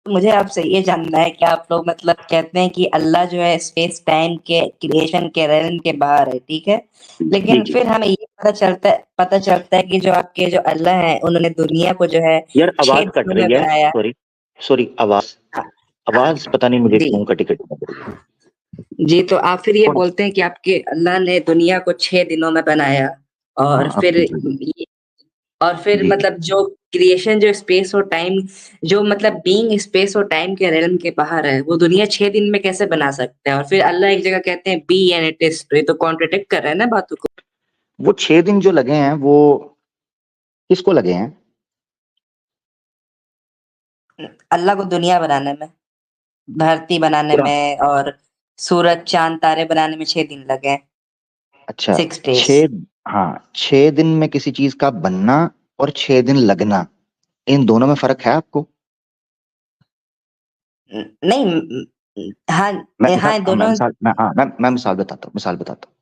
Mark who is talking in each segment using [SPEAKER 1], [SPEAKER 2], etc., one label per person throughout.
[SPEAKER 1] मुझे आपसे ये जानना है कि आप लोग मतलब कहते हैं कि अल्लाह जो है स्पेस टाइम के क्रिएशन के रेल्म के बाहर है, ठीक है?
[SPEAKER 2] जी
[SPEAKER 1] लेकिन
[SPEAKER 2] जी।
[SPEAKER 1] फिर हमें ये पता चलता है कि जो आपके जो अल्लाह हैं, उन्होंने दुनिया को जो है
[SPEAKER 2] यार
[SPEAKER 1] 6
[SPEAKER 2] आवाज कट
[SPEAKER 1] दिनों में
[SPEAKER 2] रही है,
[SPEAKER 1] बनाया।
[SPEAKER 2] सॉरी सॉरी, आवाज
[SPEAKER 1] हाँ, हाँ,
[SPEAKER 2] आवाज पता नहीं मुझे
[SPEAKER 1] जी।
[SPEAKER 2] क्यों कटी कटी लग रही है।
[SPEAKER 1] जी, तो आप फिर ये
[SPEAKER 2] थोड़ा
[SPEAKER 1] बोलते हैं कि आपके अल्लाह ने दुनिया को 6 दिनों में बनाया और
[SPEAKER 2] हाँ अब
[SPEAKER 1] फिर
[SPEAKER 2] ठीक है।
[SPEAKER 1] ये और फिर
[SPEAKER 2] जी
[SPEAKER 1] मतलब जो क्रिएशन जो स्पेस और टाइम जो मतलब बीइंग स्पेस और टाइम के रेल्म के बाहर है, वो दुनिया 6 दिन में कैसे बना सकता है? और फिर अल्लाह एक जगह कहते हैं बी एंड इट इज़, तो ये तो कॉन्ट्रडिक्ट कर रहा है ना बातों को।
[SPEAKER 2] वो 6 दिन जो लगे हैं वो किसको लगे हैं?
[SPEAKER 1] अल्लाह को दुनिया बनाने में, धरती बनाने
[SPEAKER 2] पूरा
[SPEAKER 1] में और सूरज, चाँद, तारे बनाने में 6 दिन लगे हैं,
[SPEAKER 2] अच्छा
[SPEAKER 1] 6 डेज़।
[SPEAKER 2] 6, हाँ 6 दिन में किसी चीज का बनना और 6 दिन लगना, इन दोनों में फर्क है आपको?
[SPEAKER 1] नहीं हाँ,
[SPEAKER 2] मैं मिसाल
[SPEAKER 1] हाँ,
[SPEAKER 2] हाँ मैं
[SPEAKER 1] दोनों
[SPEAKER 2] मिसाल मैं मिसाल बताता हूँ।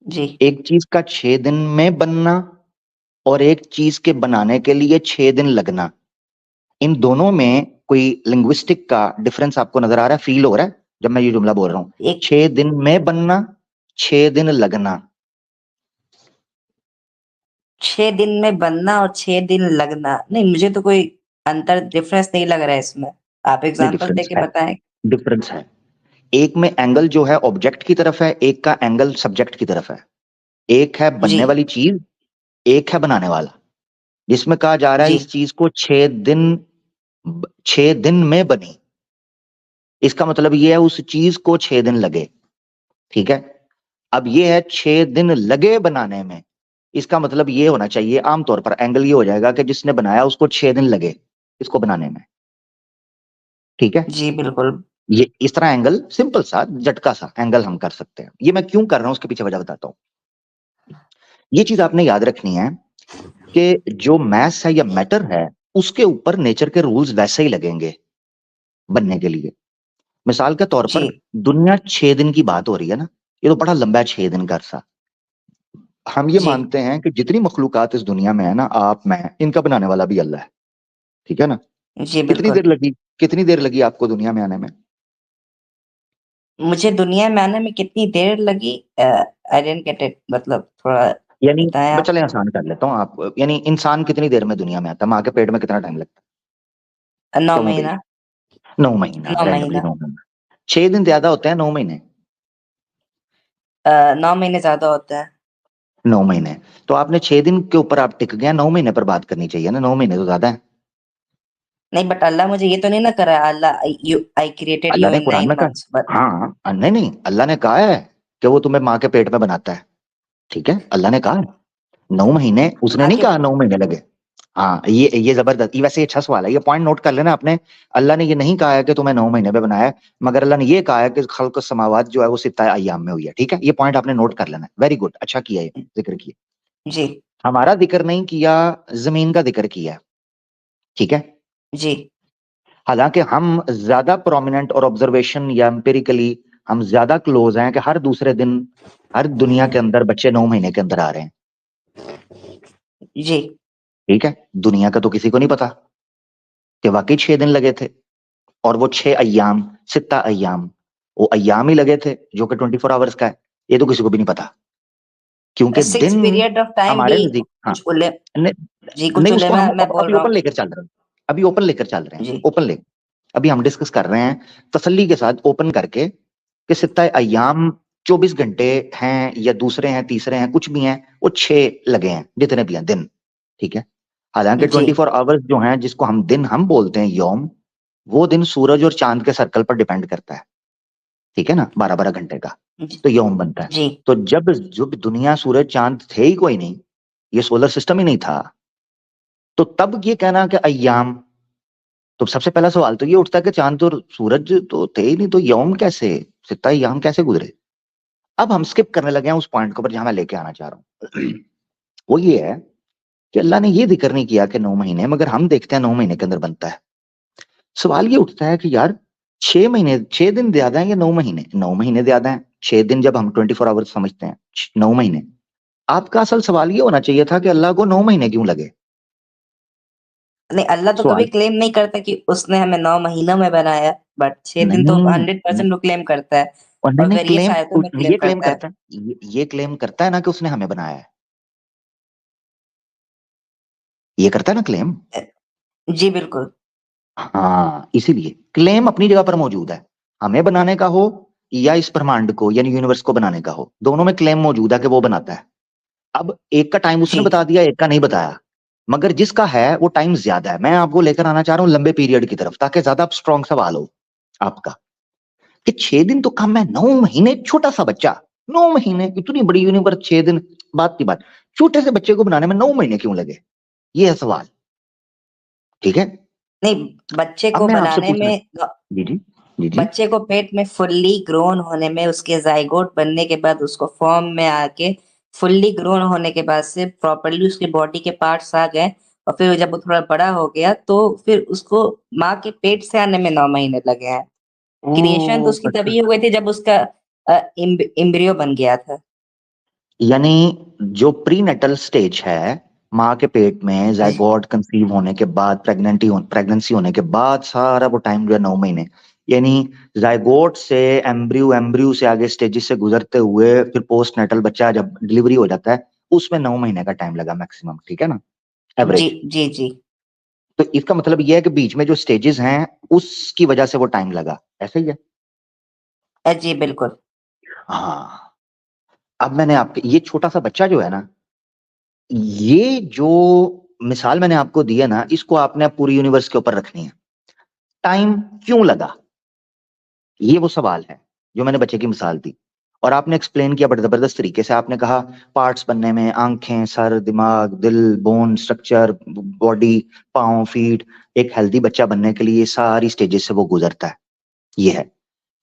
[SPEAKER 1] जी।
[SPEAKER 2] एक चीज का 6 दिन में बनना और एक चीज के बनाने के लिए 6 दिन लगना, इन दोनों में कोई लिंग्विस्टिक का डिफरेंस आपको नजर आ रहा है, फील हो रहा है जब मैं ये जुमला बोल रहा हूँ?
[SPEAKER 1] एक
[SPEAKER 2] 6 दिन में बनना, 6 दिन लगना।
[SPEAKER 1] 6 दिन में बनना और 6 दिन लगना, नहीं मुझे तो कोई अंतर डिफरेंस नहीं लग रहा है इसमें। आप
[SPEAKER 2] नहीं
[SPEAKER 1] एग्ज़ाम्पल
[SPEAKER 2] डिफरेंस
[SPEAKER 1] देके
[SPEAKER 2] है,
[SPEAKER 1] बताएँ।
[SPEAKER 2] डिफरेंस है। एक में एंगल जो है ऑब्जेक्ट की तरफ है, एक का एंगल सब्जेक्ट की तरफ है। एक है
[SPEAKER 1] जी,
[SPEAKER 2] बनने वाली चीज, एक है बनाने वाला। जिसमें कहा जा रहा है
[SPEAKER 1] जी।
[SPEAKER 2] इस चीज को 6 दिन में बनी, इसका मतलब ये है उस चीज को 6 दिन लगे। ठीक है, अब ये है 6 दिन लगे बनाने में, इसका मतलब ये होना चाहिए, आमतौर पर एंगल ये हो जाएगा कि जिसने बनाया उसको 6 दिन लगे इसको बनाने में। ठीक है,
[SPEAKER 1] जी, बिल्कुल।
[SPEAKER 2] ये इस तरह एंगल, सिंपल सा झटका सा एंगल हम कर सकते हैं। ये मैं क्यों कर रहा हूं उसके पीछे वजह बताता हूं। ये चीज आपने याद रखनी है कि जो मैथ्स है या मैटर है, उसके ऊपर नेचर के रूल्स वैसे ही लगेंगे बनने के लिए। मिसाल के तौर
[SPEAKER 1] जी,
[SPEAKER 2] पर दुनिया 6 दिन की बात हो रही है ना, ये तो बड़ा लंबा है 6 दिन का अरसा। हम ये
[SPEAKER 1] जी,
[SPEAKER 2] मानते हैं कि जितनी मखलूकात इस दुनिया में है ना, आप मैं, इनका बनाने वाला भी अल्लाह है। ठीक है ना?
[SPEAKER 1] जी,
[SPEAKER 2] कितनी
[SPEAKER 1] बिल्कुल।
[SPEAKER 2] देर लगी, कितनी देर लगी आपको दुनिया में आने में?
[SPEAKER 1] मुझे दुनिया में आने में कितनी देर लगी आई डिडन्ट गेट इट, मतलब थोड़ा
[SPEAKER 2] यानी
[SPEAKER 1] बताएँ आप?
[SPEAKER 2] चले आसान कर लेता हूँ, आप यानी इंसान कितनी देर में दुनिया में आता है, माँ के पेट में कितना टाइम लगता
[SPEAKER 1] 9
[SPEAKER 2] है?
[SPEAKER 1] महीना।
[SPEAKER 2] 9 महीना,
[SPEAKER 1] 9
[SPEAKER 2] रैंडमली
[SPEAKER 1] महीना।
[SPEAKER 2] 9 महीना। 6 दिन ज्यादा होते हैं 9 महीने।
[SPEAKER 1] 9 महीने ज़्यादा होता है।
[SPEAKER 2] 9 महीने, तो आपने 6 दिन के ऊपर आप टिक गया, 9 महीने पर बात करनी चाहिए ना, 9 महीने तो ज्यादा है।
[SPEAKER 1] नहीं बट अल्लाह मुझे ये तो नहीं ना करा अल्लाह आई क्रिएटेड
[SPEAKER 2] अल्लाह
[SPEAKER 1] यू
[SPEAKER 2] ने
[SPEAKER 1] इन
[SPEAKER 2] कुरान
[SPEAKER 1] 9
[SPEAKER 2] में
[SPEAKER 1] मंथ्स बट
[SPEAKER 2] कहा, हाँ नहीं नहीं, अल्लाह ने कहा है कि वो तुम्हें माँ के पेट में बनाता है। ठीक है, अल्लाह ने कहा है 9 महीने, उसने नहीं
[SPEAKER 1] आगे
[SPEAKER 2] कहा 9 महीने लगे। हाँ ये जबरदस्त, ये वैसे अच्छा सवाल है, ये पॉइंट नोट कर लेना आपने। अल्लाह ने ये नहीं कहा है कि तुम्हें 9 महीने में बनाया है, मगर अल्लाह ने ये कहा है कि खल्क समावात जो है वो सित्ता अय्याम में हुई है। ठीक है, ये पॉइंट आपने नोट कर लेना है, वेरी गुड, अच्छा किया, ये जिक्र किया।
[SPEAKER 1] जी,
[SPEAKER 2] हमारा जिक्र नहीं किया, जमीन का जिक्र किया। ठीक है,
[SPEAKER 1] जी।
[SPEAKER 2] हालांकि हम ज्यादा प्रोमिनेंट और ऑब्जर्वेशन या एम्पिरिकली हम ज्यादा क्लोज हैं कि हर दूसरे दिन हर दुनिया के अंदर बच्चे 9 महीने के अंदर आ रहे हैं।
[SPEAKER 1] जी,
[SPEAKER 2] ठीक है, दुनिया का तो किसी को नहीं पता कि वाकई 6 दिन लगे थे, और वो 6 अय्याम, सित्ता अय्याम, वो अय्याम ही लगे थे जो कि 24 आवर्स का है, ये तो किसी को भी नहीं पता, क्योंकि
[SPEAKER 1] 6
[SPEAKER 2] दिन
[SPEAKER 1] पीरियड ऑफ टाइम भी
[SPEAKER 2] हमारे नजदीक, हाँ
[SPEAKER 1] कुछ उले
[SPEAKER 2] नहीं,
[SPEAKER 1] जी,
[SPEAKER 2] नहीं
[SPEAKER 1] कुछ
[SPEAKER 2] उसको
[SPEAKER 1] उलेमा
[SPEAKER 2] हम
[SPEAKER 1] मैं बोल
[SPEAKER 2] अभी
[SPEAKER 1] रहा
[SPEAKER 2] ओपन
[SPEAKER 1] हूँ
[SPEAKER 2] लेकर चल रहे हैं, अभी ओपन लेकर चल रहे हैं,
[SPEAKER 1] जी,
[SPEAKER 2] ओपन ले, अभी हम डिस्कस कर रहे हैं तसल्ली के साथ ओपन करके कि सित्ता अय्याम 24 घंटे हैं या दूसरे हैं तीसरे हैं कुछ भी हैं, वो 6 लगे हैं जितने भी हैं दिन। ठीक है, हालांकि
[SPEAKER 1] जी,
[SPEAKER 2] 24 आवर्स जो हैं जिसको हम दिन हम बोलते हैं यौम, वो दिन सूरज और चांद के सर्कल पर डिपेंड करता है। ठीक है ना, 12-12 घंटे का,
[SPEAKER 1] जी,
[SPEAKER 2] तो यौम बनता है।
[SPEAKER 1] जी,
[SPEAKER 2] तो जब जब दुनिया सूरज चांद थे ही कोई नहीं, ये सोलर सिस्टम ही नहीं था, तो तब ये कहना कि अय्याम, तो सबसे पहला सवाल तो ये उठता है कि चांद और सूरज तो थे ही नहीं, तो यौम कैसे, सित्ता अय्याम कैसे गुजरे? अब हम स्किप करने लगे हैं उस पॉइंट के ऊपर जहां मैं लेके आना चाह रहा हूँ। वो ये है कि अल्लाह ने ये जिक्र नहीं किया कि 9 महीने, मगर हम देखते हैं 9 महीने के अंदर बनता है। सवाल ये उठता है कि यार 6 महीने, 6 दिन ज्यादा है या 9 महीने? 9 महीने ज्यादा है, 6 दिन जब हम 24 आवर्स समझते हैं, 9 महीने। आपका असल सवाल ये होना चाहिए था कि अल्लाह को 9 महीने क्यों लगे?
[SPEAKER 1] नहीं, अल्लाह तो कभी
[SPEAKER 2] सवाल
[SPEAKER 1] क्लेम नहीं करता कि उसने हमें 9 महीनों में बनाया, बट 6 दिन तो
[SPEAKER 2] नहीं,
[SPEAKER 1] 100% वो क्लेम करता है
[SPEAKER 2] और नहीं
[SPEAKER 1] और
[SPEAKER 2] नहीं,
[SPEAKER 1] वेरियस
[SPEAKER 2] क्लेम
[SPEAKER 1] आयतों में क्लेम
[SPEAKER 2] ये क्लेम
[SPEAKER 1] करता है।
[SPEAKER 2] करता है, ये क्लेम करता है ना कि उसने हमें बनाया है, ये करता है ना क्लेम।
[SPEAKER 1] अ, जी बिल्कुल।
[SPEAKER 2] हाँ, इसीलिए क्लेम अपनी जगह पर मौजूद है, हमें बनाने का हो या इस ब्रह्मांड को यानी यूनिवर्स को बनाने का हो, दोनों में क्लेम मौजूद है कि वो बनाता है। अब एक का टाइम उसने
[SPEAKER 1] जी,
[SPEAKER 2] बता दिया, एक का नहीं बताया, मगर जिसका है वो टाइम ज्यादा है। मैं आपको लेकर आना चाह रहा हूँ लंबे पीरियड की तरफ, ताकि ज्यादा स्ट्रॉन्ग सवाल हो आपका, कि 6 दिन तो कम है, 9 महीने, छोटा सा बच्चा, 9 महीने, इतनी बड़ी यूनिवर्स 6 दिन, बात की बात, छोटे से बच्चे को बनाने में 9 महीने क्यों लगे, ये है सवाल। ठीक है,
[SPEAKER 1] नहीं, बच्चे
[SPEAKER 2] अब
[SPEAKER 1] को
[SPEAKER 2] मैं आपसे
[SPEAKER 1] बनाने
[SPEAKER 2] पूछना,
[SPEAKER 1] में
[SPEAKER 2] जी जी, जी जी,
[SPEAKER 1] बच्चे को पेट में फुल्ली ग्रोन होने में, उसके ज़ाइगोट बनने के बाद, उसको फॉर्म में आके फुल्ली ग्रोन होने के बाद से प्रॉपर्ली उसके बॉडी के पार्ट्स आ गए और फिर जब वो थोड़ा बड़ा हो गया, तो फिर उसको माँ के पेट से आने में 9 महीने लगे हैं।
[SPEAKER 2] ओ
[SPEAKER 1] क्रिएशन तो उसकी
[SPEAKER 2] अच्छा,
[SPEAKER 1] तभी हो गई थी जब उसका एम्ब्रियो बन गया था।
[SPEAKER 2] यानी जो प्री नेटल स्टेज है, माँ के पेट में
[SPEAKER 1] जी,
[SPEAKER 2] जायगोट कंसीव होने के बाद, प्रेगनेंसी होने के बाद, सारा वो टाइम जो है 9 महीने, यानी जायगोट से एम्ब्रियो, एम्ब्रियो से आगे स्टेजेस से गुजरते हुए फिर पोस्ट नेटल बच्चा जब डिलीवरी हो जाता है, उसमें 9 महीने का टाइम लगा मैक्सिमम, ठीक है ना,
[SPEAKER 1] जी,
[SPEAKER 2] एवरेज।
[SPEAKER 1] जी, जी।
[SPEAKER 2] तो इसका मतलब यह है कि बीच में जो स्टेजेस हैं उसकी वजह से वो टाइम लगा, ऐसा ही है।
[SPEAKER 1] जी, बिल्कुल।
[SPEAKER 2] हाँ, अब मैंने आपके ये छोटा सा बच्चा जो है ना, ये जो मिसाल मैंने आपको दी है ना, इसको आपने पूरी यूनिवर्स के ऊपर रखनी है। टाइम क्यों लगा, ये वो सवाल है जो मैंने बच्चे की मिसाल दी, और आपने एक्सप्लेन किया बड़े जबरदस्त तरीके से। आपने कहा पार्ट्स बनने में, आंखें, सर, दिमाग, दिल, बोन स्ट्रक्चर, बॉडी, पाँव, फीट, एक हेल्दी बच्चा बनने के लिए सारी स्टेजेस से वो गुजरता है, ये है।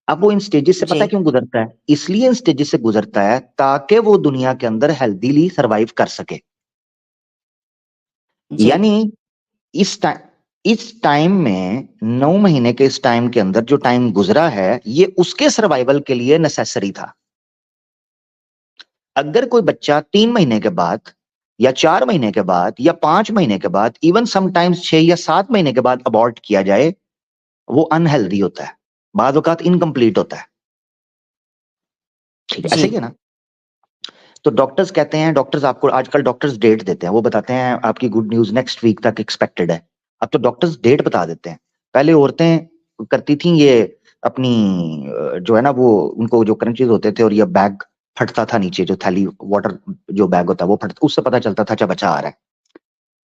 [SPEAKER 2] अब वो इन स्टेजेस से
[SPEAKER 1] जी,
[SPEAKER 2] पता है क्यों गुजरता है, इसलिए इन स्टेजेस से गुजरता है ताकि वो दुनिया के अंदर हेल्दीली सरवाइव कर सके।
[SPEAKER 1] जी,
[SPEAKER 2] यानी इस टाइम में, 9 महीने के इस टाइम के अंदर जो टाइम गुजरा है, ये उसके सर्वाइवल के लिए नेसेसरी था। अगर कोई बच्चा 3 महीने के बाद या 4 महीने के बाद या 5 महीने के बाद, इवन समटाइम्स 6 या 7 महीने के बाद अबॉर्ट किया जाए, वो अनहेल्दी होता है, बाद औकात इनकम्प्लीट होता है। ठीक है,
[SPEAKER 1] जी,
[SPEAKER 2] ऐसे ही है ना। तो डॉक्टर्स कहते हैं, डॉक्टर्स आपको आजकल डॉक्टर्स डेट देते हैं, वो बताते हैं आपकी गुड न्यूज नेक्स्ट वीक तक एक्सपेक्टेड है। अब तो डॉक्टर्स डेट बता देते हैं। पहले औरतें करती थी ये अपनी जो है ना वो, उनको जो क्रंचेस होते थे और ये बैग फटता था नीचे, जो थैली वाटर जो बैग होता है वो फटता, उससे पता चलता था अच्छा बच्चा आ रहा है।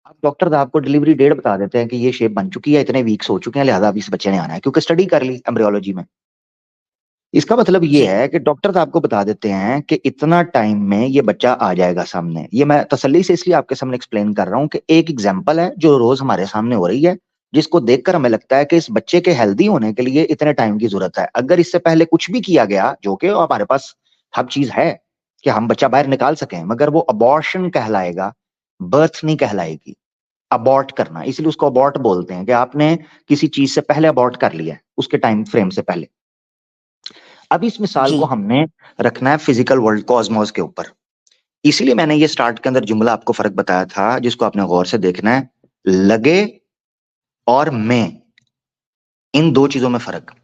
[SPEAKER 2] अब डॉक्टर्स आपको डिलीवरी डेट बता देते हैं कि ये शेप बन चुकी है, इतने वीक्स हो चुके हैं, लिहाजा अभी इस बच्चे ने आना है, क्योंकि स्टडी कर ली एम्ब्रियोलॉजी में। इसका मतलब ये
[SPEAKER 1] जी,
[SPEAKER 2] है कि डॉक्टर्स आपको बता देते हैं कि इतना टाइम में ये बच्चा आ जाएगा सामने। ये मैं तसल्ली से इसलिए आपके सामने एक्सप्लेन कर रहा हूँ कि एक एग्जांपल है जो रोज हमारे सामने हो रही है, जिसको देखकर हमें लगता है कि इस बच्चे के हेल्दी होने के लिए इतने टाइम की जरूरत है। अगर इससे पहले कुछ भी किया गया, जो कि हमारे पास हर चीज है कि हम बच्चा बाहर निकाल सकें, मगर वो अबॉर्शन कहलाएगा, बर्थ नहीं कहलाएगी। अबॉर्ट करना, इसलिए उसको अबॉर्ट बोलते हैं, कि आपने किसी चीज से पहले अबॉर्ट कर लिया है, उसके टाइम फ्रेम से पहले। अब इस मिसाल
[SPEAKER 1] जी,
[SPEAKER 2] को हमने रखना है फिजिकल वर्ल्ड कॉस्मोस के ऊपर। इसीलिए मैंने ये स्टार्ट के अंदर जुमला आपको फर्क बताया था, जिसको आपने गौर से देखना है। लगे और में, इन दो चीजों में फर्क,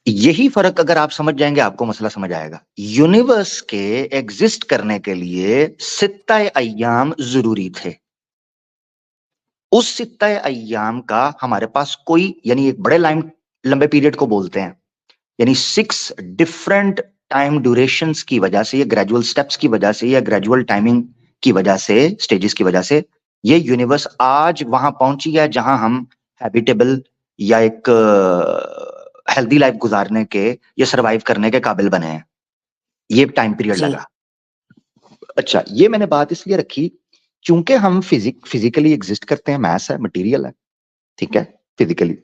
[SPEAKER 2] यही फर्क अगर आप समझ जाएंगे आपको मसला समझ आएगा। यूनिवर्स के एग्जिस्ट करने के लिए सित्ता अय्याम जरूरी थे। उस सित्ता अय्याम का हमारे पास कोई, यानी एक बड़े लाइन लंबे पीरियड को बोलते हैं, यानी 6 डिफरेंट टाइम ड्यूरेशंस की वजह से, या ग्रेजुअल स्टेप्स की वजह से, या ग्रेजुअल टाइमिंग की वजह से, स्टेजेस की वजह से, ये यूनिवर्स आज वहां पहुंची है जहां हम हैबिटेबल या एक हेल्दी लाइफ गुजारने के या सरवाइव करने के काबिल बने हैं। ये टाइम पीरियड
[SPEAKER 1] जी,
[SPEAKER 2] लगा। अच्छा, ये मैंने बात इसलिए रखी क्योंकि हम फिजिकली एग्जिस्ट करते हैं, मैस है, मटेरियल है, ठीक है, फिजिकली।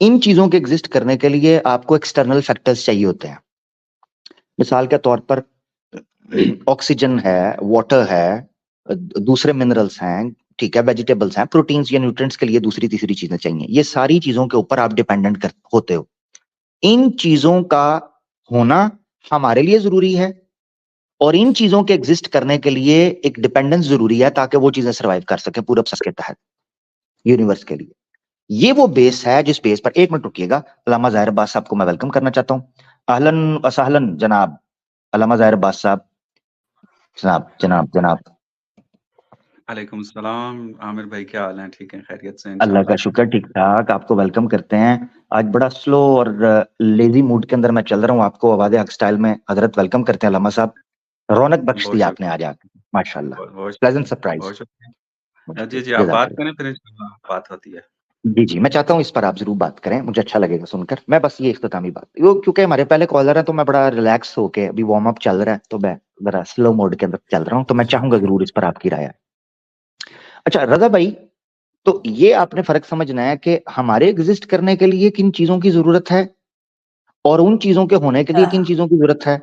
[SPEAKER 2] इन चीजों के एग्जिस्ट करने के लिए आपको एक्सटर्नल फैक्टर्स चाहिए होते हैं। मिसाल के तौर पर ऑक्सीजन है, वाटर है, दूसरे मिनरल्स हैं, ठीक है, वेजिटेबल्स हैं, प्रोटीन्स या न्यूट्रिएंट्स के लिए दूसरी तीसरी चीजें चाहिए। ये सारी चीजों के ऊपर आप डिपेंडेंट होते हो। इन चीजों का होना हमारे लिए जरूरी है, और इन चीजों के एग्जिस्ट करने के लिए एक डिपेंडेंस जरूरी है, ताकि वो चीजें सर्वाइव कर सके पूरे प्रोसेस के तहत। यूनिवर्स के लिए। ये वो बेस है जिस बेस पर, एक मिनट रुकिएगा, अल्लामा ज़ाहिर अब्बास साहब को मैं वेलकम करना चाहता हूँ। अहलन व सहलन जनाब अल्लामा ज़ाहिर अब्बास साहब। जनाब जनाब जनाब।
[SPEAKER 3] वालेकुम सलाम आमिर भाई, क्या हाल है? ठीक है, खैरियत से
[SPEAKER 2] अल्लाह का
[SPEAKER 3] इंशाल्लाह।
[SPEAKER 2] शुक्र, ठीक ठाक। आपको वेलकम करते हैं। आज बड़ा स्लो और लेजी मूड के अंदर मैं चल रहा हूँ। आपको आवाज़ हक स्टाइल में हजरत वेलकम करते हैं अल्लामा साहब। रौनक बख्श दी
[SPEAKER 3] बहुत
[SPEAKER 2] आपने आज
[SPEAKER 3] शुक्रिया,
[SPEAKER 2] आके, माशाल्लाह।
[SPEAKER 3] बहुत बहुत
[SPEAKER 2] प्लेजेंट
[SPEAKER 3] शुक्रिया,
[SPEAKER 2] सरप्राइज।
[SPEAKER 3] बहुत शुक्रिया। जी जी, आप बात करें फिर इंशाल्लाह बात होती है।
[SPEAKER 2] जी जी, मैं चाहता हूँ इस पर आप जरूर बात करें, मुझे अच्छा लगेगा सुनकर। मैं बस ये इख्तितामी बात, वो क्योंकि हमारे पहले कॉलर है तो मैं बड़ा रिलैक्स होके, अभी वार्म अप चल रहा है तो मैं जरा स्लो मोड के अंदर चल रहा हूँ, तो मैं चाहूंगा जरूर इस पर आपकी राय। अच्छा रजा भाई, तो ये आपने फर्क समझना है कि हमारे एग्जिस्ट करने के लिए किन चीजों की जरूरत है और उन चीजों के होने के लिए किन चीजों की जरूरत है,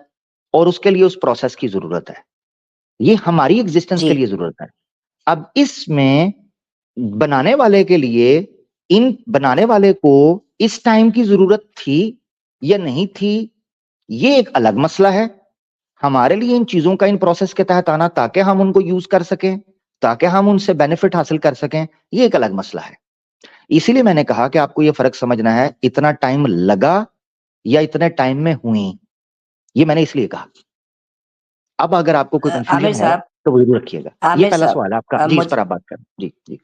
[SPEAKER 2] और उसके लिए उस प्रोसेस की जरूरत है। ये हमारी एग्जिस्टेंस के
[SPEAKER 1] जी
[SPEAKER 2] लिए जरूरत है। अब इसमें बनाने वाले के लिए, इन बनाने वाले को इस टाइम की जरूरत थी या नहीं थी, ये एक अलग मसला है। हमारे लिए इन चीजों का इन प्रोसेस के तहत आना ताकि हम उनको यूज कर सकें, ताकि हम उनसे बेनिफिट हासिल कर सकें, ये एक अलग मसला है। इसीलिए मैंने कहा कि आपको ये फर्क समझना है, इतना टाइम लगा या इतने टाइम में हुई, ये मैंने इसलिए कहा। अब अगर आपको कोई
[SPEAKER 1] आमिर
[SPEAKER 2] कंफ्यूजन है
[SPEAKER 1] साहब,
[SPEAKER 2] तो वो जरूर रखिएगा। ये
[SPEAKER 1] आमिर
[SPEAKER 2] पहला
[SPEAKER 1] साहब
[SPEAKER 2] सवाल है आपका जी, इस पर आप बात करें। जी जी।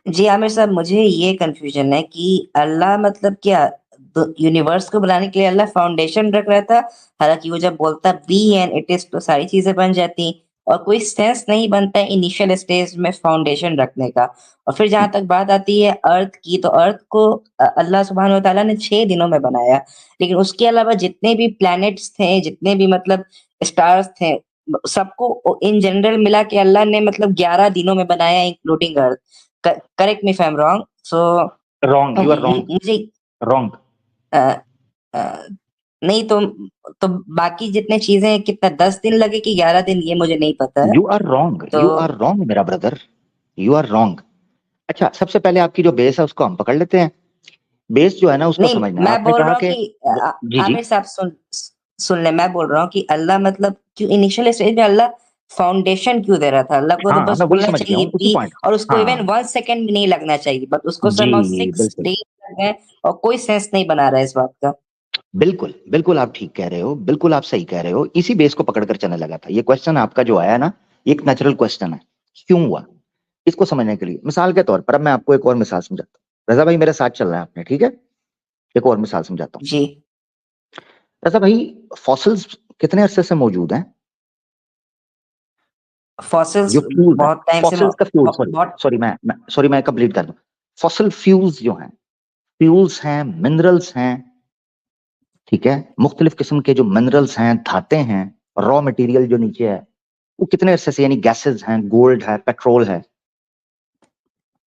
[SPEAKER 1] जी आमिर साहब, मुझे ये कंफ्यूजन है कि अल्लाह मतलब क्या यूनिवर्स को बनाने के लिए अल्लाह फाउंडेशन रख रहा था। हालांकि वो जब बोलता बी एंड इट इज तो सारी चीजें बन जाती, और कोई सेंस नहीं बनता इनिशियल स्टेज में फाउंडेशन रखने का। और फिर जहां तक बात आती है अर्थ की, तो अर्थ को अल्लाह सुब्हान व तआला ने 6 दिनों में बनाया। लेकिन उसके अलावा जितने भी प्लैनेट्स थे, जितने भी मतलब स्टार्स थे, सबको इन जनरल मिला के अल्लाह ने मतलब 11 दिनों में बनाया, including earth. Correct me if I am wrong. So
[SPEAKER 2] wrong, you are wrong,
[SPEAKER 1] मुझे
[SPEAKER 2] रॉन्ग।
[SPEAKER 1] अ, अ, नहीं तो बाकी जितने चीजें हैं, कितना 10 दिन लगे कि 11 दिन, ये मुझे नहीं पता है।
[SPEAKER 2] यू आर रॉन्ग,
[SPEAKER 1] तो
[SPEAKER 2] यू आर रॉन्ग मेरा ब्रदर, यू आर रॉन्ग। अच्छा, सबसे पहले आपकी जो बेस है उसको हम पकड़ लेते हैं। बेस जो है ना उसको
[SPEAKER 1] नहीं,
[SPEAKER 2] समझना है।
[SPEAKER 1] मैं
[SPEAKER 2] आपने
[SPEAKER 1] बोल
[SPEAKER 2] कहा
[SPEAKER 1] रहा हूँ
[SPEAKER 2] कि
[SPEAKER 1] कि
[SPEAKER 2] जी जी।
[SPEAKER 1] आमिर साहब सुन ले। मैं बोल रहा हूँ कि अल्लाह मतलब क्यों इनिशियल स्टेज में अल्लाह फाउंडेशन क्यों दे रहा था? अल्लाह को तो
[SPEAKER 2] हाँ,
[SPEAKER 1] बस
[SPEAKER 2] मैं वही
[SPEAKER 1] बोलना
[SPEAKER 2] समझ गया
[SPEAKER 1] चाहिए
[SPEAKER 2] हूँ उसी
[SPEAKER 1] बी,
[SPEAKER 2] पॉइंट।
[SPEAKER 1] और उसको इवन
[SPEAKER 2] हाँ
[SPEAKER 1] 1 सेकंड भी नहीं लगना चाहिए, बट उसको समझ
[SPEAKER 2] जी,
[SPEAKER 1] 6 डेज लग गए, और कोई सेंस नहीं बना रहा है इस बात का।
[SPEAKER 2] बिल्कुल बिल्कुल आप ठीक कह रहे हो, बिल्कुल आप सही कह रहे हो। इसी बेस को पकड़कर चलने लगा था। ये क्वेश्चन आपका जो आया ना, ये एक नेचुरल क्वेश्चन है। क्यों हुआ, इसको समझने के लिए मिसाल के तौर पर अब मैं आपको एक और मिसाल समझाता हूँ। रजा भाई मेरे साथ चल रहा है आपने, ठीक है? एक और मिसाल समझाता हूँ।
[SPEAKER 1] जी,
[SPEAKER 2] रजा भाई, फॉसिल्स कितने अरसे से मौजूद हैं?
[SPEAKER 1] फॉसिल्स
[SPEAKER 2] जो फ्यूल्स हैं,
[SPEAKER 1] बहुत टाइम से
[SPEAKER 2] फॉसिल्स का फ्यूल, सॉरी
[SPEAKER 1] बहुत।
[SPEAKER 2] सॉरी मैं कंप्लीट कर दूं। फॉसिल फ्यूल्स जो हैं, फ्यूल्स हैं, मिनरल्स हैं, ठीक है? मुख्तलिफ किस्म के जो मिनरल्स हैं, धाते हैं, रॉ मटेरियल जो नीचे है, वो कितने अरसे से, यानी गैसेस हैं, गोल्ड है, पेट्रोल है,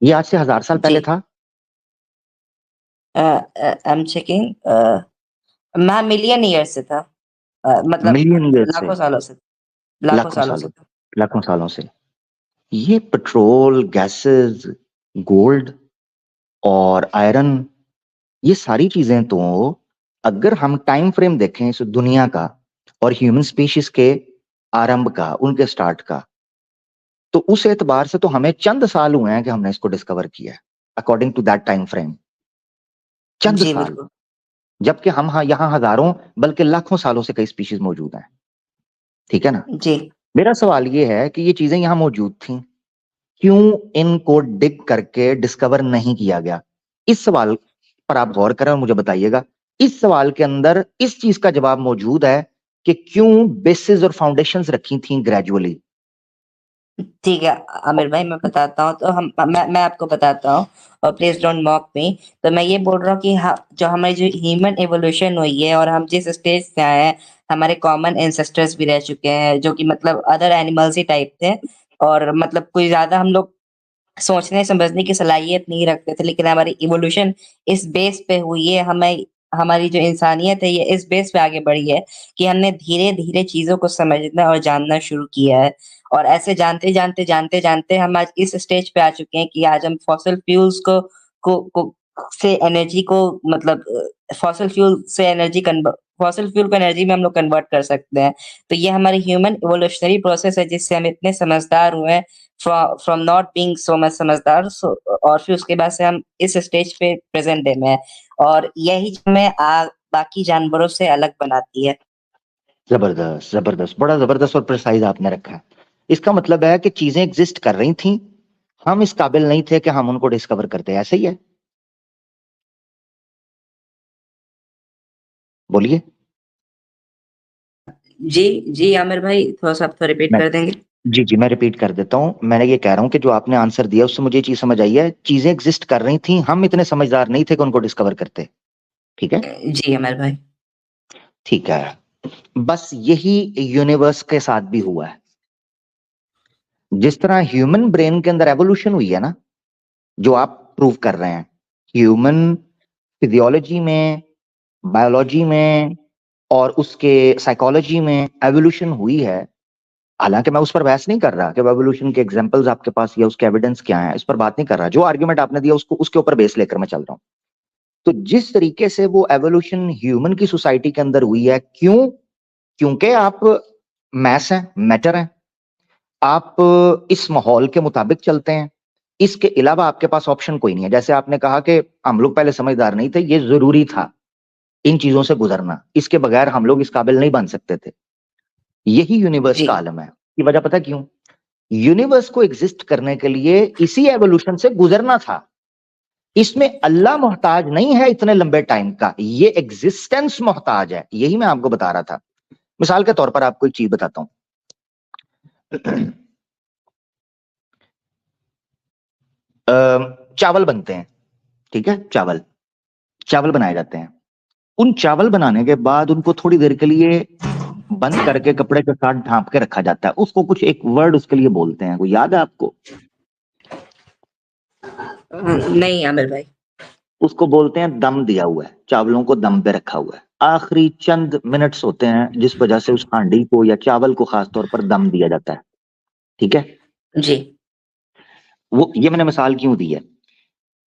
[SPEAKER 2] ये आज से 1000 साल
[SPEAKER 1] जी,
[SPEAKER 2] पहले था?
[SPEAKER 1] I am checking. मैं मिलियन ईयर से था। मतलब
[SPEAKER 2] मिलियन ईयर से,
[SPEAKER 1] लाखों सालों से, लाखों
[SPEAKER 2] लाखों
[SPEAKER 1] सालों
[SPEAKER 2] सालों,
[SPEAKER 1] से था।
[SPEAKER 2] लाखों सालों से। ये पेट्रोल, गैसेस, गोल्ड और आयरन, ये सारी चीजें तो, अगर हम टाइम फ्रेम देखें इस दुनिया का और ह्यूमन स्पीशीज के आरंभ का, उनके स्टार्ट का, तो उस एतबार से तो हमें चंद साल हुए हैं कि हमने इसको डिस्कवर किया है, according to that time frame. चंद
[SPEAKER 1] जी,
[SPEAKER 2] साल।
[SPEAKER 1] बिल्कुल।
[SPEAKER 2] जबकि हम यहाँ हजारों बल्कि लाखों सालों से कई स्पीशीज मौजूद हैं, ठीक है ना?
[SPEAKER 1] जी,
[SPEAKER 2] मेरा सवाल ये है कि ये चीजें यहाँ मौजूद थी, क्यों इनको डिग करके डिस्कवर नहीं किया गया? इस सवाल पर आप गौर करें और मुझे बताइएगा। इस सवाल के अंदर इस चीज का जवाब मौजूद है कि क्यों बेसिस और फाउंडेशंस रखी थी ग्रेजुअली।
[SPEAKER 1] ठीक है आमिर भाई, मैं बताता हूँ। तो मैं आपको बताता हूँ, और प्लीज डोंट मॉक मी। तो मैं ये बोल रहा हूँ कि जो हमारी जो ह्यूमन एवोल्यूशन हुई है, और हम जिस स्टेज से आए हैं, हमारे कॉमन एंसेस्टर्स भी रह चुके हैं, जो कि मतलब अदर एनिमल्स ही टाइप थे। और मतलब कोई ज्यादा हम लोग सोचने समझने की सलाहियत नहीं रखते थे, लेकिन हमारी इवोल्यूशन इस बेस पे हुई है। हमें हमारी जो इंसानियत है, ये इस बेस पे आगे बढ़ी है कि हमने धीरे-धीरे चीज़ों को समझना और जानना शुरू किया है। और ऐसे जानते-जानते हम आज इस स्टेज पे आ चुके हैं कि आज हम फॉसिल फ्यूल्स को से एनर्जी को मतलब फॉसिल फ्यूल को एनर्जी में हम लोग कन्वर्ट कर सकते हैं। तो ये हमारी ह्यूमन इवोल्यूशनरी प्रोसेस है, जिससे हम इतने समझदार हुए हैं, from not being so much समझदार, और फिर उसके बाद से हम इस स्टेज पे प्रेजेंट डे में है, और यही हमें बाकी जानवरों से अलग बनाती है।
[SPEAKER 2] जबरदस्त, जबरदस्त, बड़ा जबरदस्त और प्रिसाइज आपने रखा है। इसका मतलब है कि चीजें एग्जिस्ट कर रही थी, हम इस काबिल नहीं थे कि हम उनको डिस्कवर करते। ऐसे ही है? बोलिए।
[SPEAKER 1] जी आमिर भाई, थोड़ा सा आप रिपीट
[SPEAKER 2] मैं
[SPEAKER 1] कर देंगे?
[SPEAKER 2] जी मैं रिपीट कर देता हूं। मैंने ये कह रहा हूं कि जो आपने आंसर दिया उससे मुझे ये चीज समझ आई है, चीजें एग्जिस्ट कर रही थी, हम इतने समझदार नहीं थे कि उनको डिस्कवर करते। ठीक है?
[SPEAKER 1] जी आमिर भाई।
[SPEAKER 2] ठीक है। बस यही यूनिवर्स के साथ भी हुआ है। जिस तरह ह्यूमन ब्रेन के अंदर एवोल्यूशन हुई है ना, जो आप प्रूव कर रहे हैं, ह्यूमन फिजियोलॉजी में, बायोलॉजी में और उसके साइकोलॉजी में एवोल्यूशन हुई है। हालांकि मैं उस पर बहस नहीं कर रहा कि एवोल्यूशन के एग्जांपल्स आपके पास या उसके एविडेंस क्या है, इस पर बात नहीं कर रहा। जो आर्गुमेंट आपने दिया उसको उसके ऊपर बेस लेकर मैं चल रहा हूं। तो जिस तरीके से वो एवोल्यूशन ह्यूमन की सोसाइटी के अंदर हुई है, क्यों? क्योंकि आप मैस हैं, मैटर हैं, आप इस माहौल के मुताबिक चलते हैं, इसके अलावा आपके पास ऑप्शन कोई नहीं है। जैसे आपने कहा कि हम लोग पहले समझदार नहीं थे, ये जरूरी था इन चीजों से गुजरना, इसके बगैर हम लोग इस काबिल नहीं बन सकते थे। यही यूनिवर्स
[SPEAKER 1] जी
[SPEAKER 2] का आलम है। की वजह पता क्यों? यूनिवर्स को एग्जिस्ट करने के लिए इसी एवोल्यूशन से गुजरना था। इसमें अल्लाह मोहताज नहीं है इतने लंबे टाइम का, ये एग्जिस्टेंस मोहताज है। यही मैं आपको बता रहा था। मिसाल के तौर पर आपको एक चीज बताता हूं। चावल बनते हैं, ठीक है? चावल चावल बनाए जाते हैं। उन चावल बनाने के बाद उनको थोड़ी देर के लिए बंद करके कपड़े के साथ ढांप के रखा जाता है। उसको कुछ एक वर्ड उसके लिए बोलते हैं, वो याद है आपको?
[SPEAKER 1] नहीं आमिर भाई।
[SPEAKER 2] उसको बोलते हैं दम दिया हुआ है। चावलों को दम पे रखा हुआ है। आखिरी चंद मिनट्स होते हैं जिस वजह से उस हांडी को या चावल को खासतौर पर दम दिया जाता है। ठीक है?
[SPEAKER 1] जी
[SPEAKER 2] वो ये मैंने मिसाल क्यों दी है?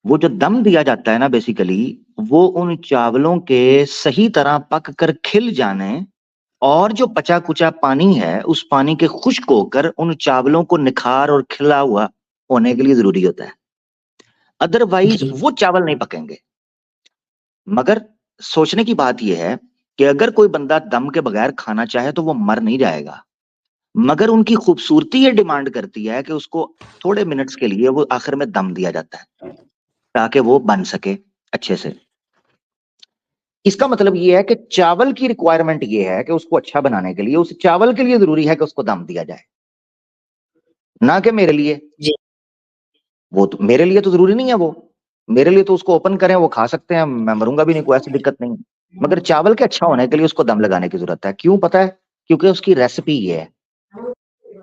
[SPEAKER 2] वो जो दम दिया जाता है ना, बेसिकली वो उन चावलों के सही तरह पक कर खिल जाने और जो पचा कुचा पानी है उस पानी के खुश्क होकर उन चावलों को निखार और खिला हुआ होने के लिए जरूरी होता है। अदरवाइज
[SPEAKER 1] जी
[SPEAKER 2] वो चावल नहीं पकेंगे। मगर सोचने की बात यह है कि अगर कोई बंदा दम के बगैर खाना चाहे तो वो मर नहीं जाएगा। मगर उनकी खूबसूरती ये डिमांड करती है कि उसको थोड़े मिनट्स के लिए वो आखिर में दम दिया जाता है ताकि वो बन सके अच्छे से। इसका मतलब ये है कि चावल की रिक्वायरमेंट ये है कि उसको अच्छा बनाने के लिए उस चावल के लिए जरूरी है कि उसको दम दिया जाए, ना कि मेरे लिए।
[SPEAKER 1] जी
[SPEAKER 2] वो तो मेरे लिए तो जरूरी नहीं है। वो मेरे लिए तो उसको ओपन करें वो खा सकते हैं, मैं मरूंगा भी नहीं, कोई ऐसी दिक्कत नहीं। मगर चावल के अच्छा होने के लिए उसको दम लगाने की जरूरत है। क्यों पता है? क्योंकि उसकी रेसिपी ये है।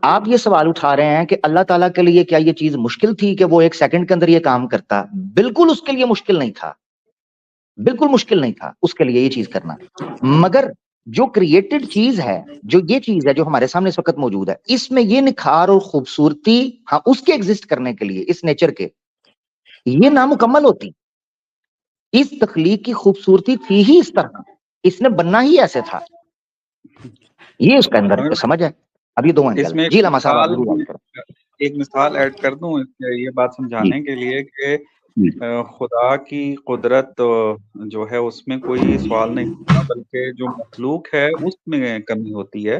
[SPEAKER 2] आप ये सवाल उठा रहे हैं कि अल्लाह ताला के लिए क्या ये चीज मुश्किल थी कि वो 1 सेकंड के अंदर ये काम करता? बिल्कुल उसके लिए मुश्किल नहीं था। बिल्कुल मुश्किल नहीं था उसके लिए ये चीज करना। मगर जो क्रिएटेड चीज है, जो ये चीज है जो हमारे सामने इस वक्त मौजूद है, इसमें ये निखार और खूबसूरती, हाँ, उसके एग्जिस्ट करने के लिए इस नेचर के, ये नामुकम्मल होती। इस तख्लीक की खूबसूरती थी ही इस तरह, इसने बनना ही ऐसे था। ये उसके अंदर
[SPEAKER 3] आमिर
[SPEAKER 2] समझ है। अब ये दो एंगल।
[SPEAKER 3] इसमें
[SPEAKER 2] जी लामा साहब, आप जरूर बात करें।
[SPEAKER 3] एक मिसाल ऐड कर दूं ये बात
[SPEAKER 2] जी
[SPEAKER 3] समझाने के लिए कि
[SPEAKER 2] जी
[SPEAKER 3] खुदा की कुदरत जो है उसमें कोई सवाल नहीं होता, बल्कि जो मखलूक है उसमें कमी होती है।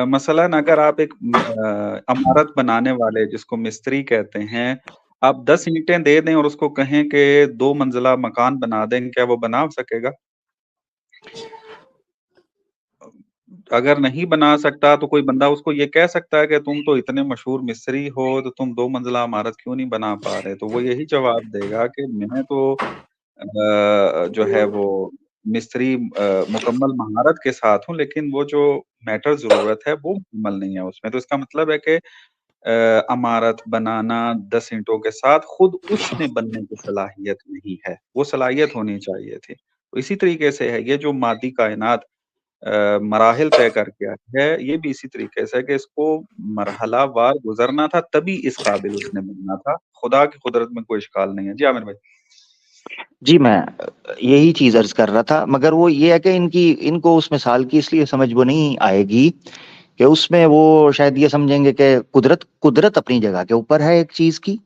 [SPEAKER 3] मसलन अगर आप एक इमारत बनाने वाले जिसको मिस्त्री कहते हैं, आप 10 ईंटें दे दें और उसको कहें कि 2 मंजिला मकान बना दें, क्या वो बना सकेगा? अगर नहीं बना सकता तो कोई बंदा उसको ये कह सकता है कि तुम तो इतने मशहूर मिस्त्री हो, तो तुम 2 मंजिला इमारत क्यों नहीं बना पा रहे? तो वो यही जवाब देगा कि मैं तो जो है वो मिस्त्री मुकम्मल महारत के साथ हूँ, लेकिन वो जो मैटर ज़रूरत है वो मुकम्मल नहीं है उसमें। तो इसका मतलब है कि इमारत बनाना 10 ईंटों के साथ खुद उसमें बनने की सलाहियत नहीं है, वो सलाहियत होनी चाहिए थी। तो इसी तरीके से है ये जो मादी कायनात मराहिल तय करके आई है, ये भी इसी तरीके से है कि इसको मरहलावार गुज़रना था, तभी इस काबिल उसने बनना था। खुदा की कुदरत में कोई इश्काल नहीं है। जी, आमिर भाई।
[SPEAKER 2] जी मैं यही चीज अर्ज कर रहा था। मगर वो ये है कि इनको उस मिसाल की इसलिए समझ वो नहीं आएगी कि उसमें वो शायद ये समझेंगे कि कुदरत अपनी जगह के ऊपर है एक चीज की,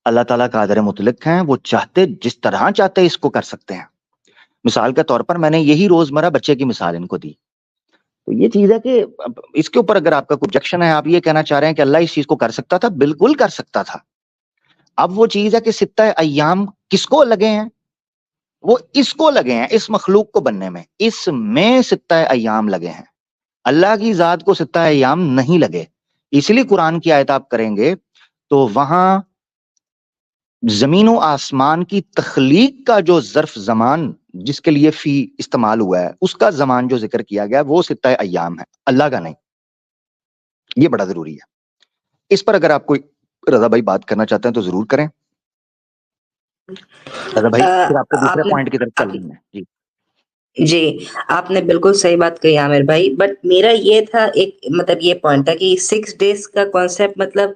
[SPEAKER 2] अल्लाह ताला कादिर मुतलक हैं, वो चाहते जिस तरह चाहते इसको कर सकते हैं। मिसाल के तौर पर मैंने यही रोजमर्रा बच्चे की मिसाल इनको दी। तो ये चीज है कि अब इसके ऊपर अगर आपका कोई ऑब्जेक्शन है, आप ये कहना चाह रहे हैं कि अल्लाह इस चीज को कर सकता था, बिल्कुल कर सकता था। अब वो चीज है कि सित्ता अय्याम किसको लगे हैं, वो इसको लगे हैं, इस मखलूक को बनने में, इसमें सित्ता अय्याम लगे हैं। अल्लाह की जात को सित्ता अय्याम नहीं लगे। इसलिए कुरान की आयत आप करेंगे तो वहां जमीन और आसमान की तख्लीक का जो ज़र्फ ज़मान जिसके लिए फी इस्तेमाल हुआ है, उसका ज़मान जो जिक्र किया गया वो सित्ता अय्याम है, अल्लाह का नहीं। ये बड़ा जरूरी है। इस पर अगर आप कोई रजा भाई बात करना चाहते हैं तो जरूर करें। रजा भाई फिर आपको दूसरे
[SPEAKER 1] आपने
[SPEAKER 2] पॉइंट की तरफ चल रही है जी।
[SPEAKER 1] जी, आपने बिल्कुल सही बात कही आमिर भाई, बट मेरा ये था एक मतलब ये पॉइंट था कि 6 डेज़ का कॉन्सेप्ट मतलब